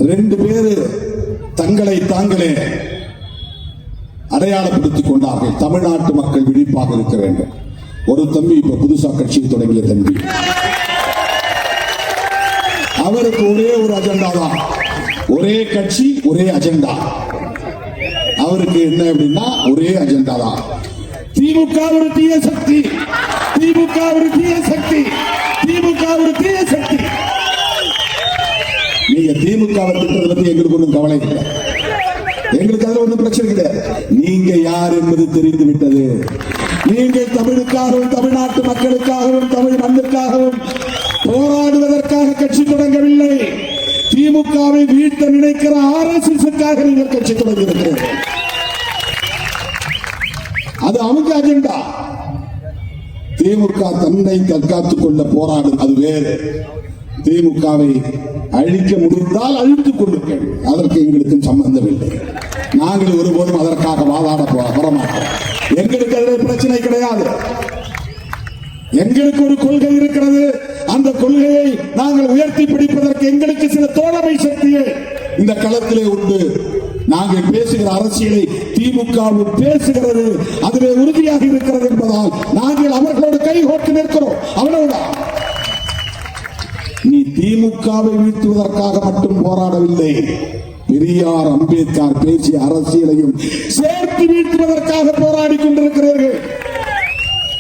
2 பேரு தங்களை தாங்களே அடையாளப்படுத்திக் கொண்டார்கள். தமிழ்நாட்டு மக்கள் விழிப்பாக இருக்க வேண்டும். ஒரு தம்பி இப்ப புதுசா கட்சியை தொடங்கிய தம்பி, அவருக்கு ஒரே ஒரு அஜெண்டா தான், ஒரே கட்சி ஒரே அஜெண்டா. அவருக்கு என்ன அப்படின்னா ஒரே அஜெண்டா தான், திமுக ஒரு தீய சக்தி, திமுக ஒரு தீய சக்தி, திமுக ஒரு தீய சக்தி. நீங்க திமுக திட்டத்தை பத்தி எங்களுக்கு ஒன்றும் கவலை இல்லை, எங்களுக்கு அதுல ஒன்றும் பிரச்சனை கிடையாது. நீங்க யார் என்பது தெரிந்து விட்டது. நீங்கள் தமிழுக்காகவும் தமிழ்நாட்டு மக்களுக்காகவும் தமிழ் மண்ணுக்காகவும் போராடுவதற்காக கட்சி தொடங்கவில்லை. திமுகவை வீழ்த்த நினைக்கிற RSSக்காக நீங்கள் கட்சி தொடங்கி இருக்கிறீர்கள். அது அவங்க அஜெண்டா. திமுக தன்னை தற்காத்துக் கொள்ள போராடும், அது வேறு. திமுகவை அழிக்க முடிந்தால் அழித்துக் கொள்ளுங்கள், அதற்கு எங்களுக்கும் சம்பந்தம் இல்லை. நாங்கள் ஒருபோதும் அதற்காக வாதாட வரமாட்டோம். எங்களுக்கு அதில் பிரச்சனை கிடையாது. எங்களுக்கு ஒரு கொள்கை இருக்கிறது. அந்த கொள்கையை நாங்கள் உயர்த்தி பிடிப்பதற்கு எங்களுக்கு சில தோழமை சக்தியை இந்த களத்திலே உண்டு. நாங்கள் பேசுகிற அரசியலை திமுகவும் பேசுகிறது, அதிலே உறுதியாக இருக்கிறது என்பதால் நாங்கள் அவர்களோடு கைகோர்த்து நிற்கிறோம். அவ்வளவுதான். நீ திமுகவை வீழ்த்துவதற்காக மட்டும் போராடவில்லை, பெரியார் அம்பேத்கர் பேசிய அரசியலையும் சேர்த்து வீழ்த்துவதற்காக போராடி கொண்டிருக்கிறீர்கள்.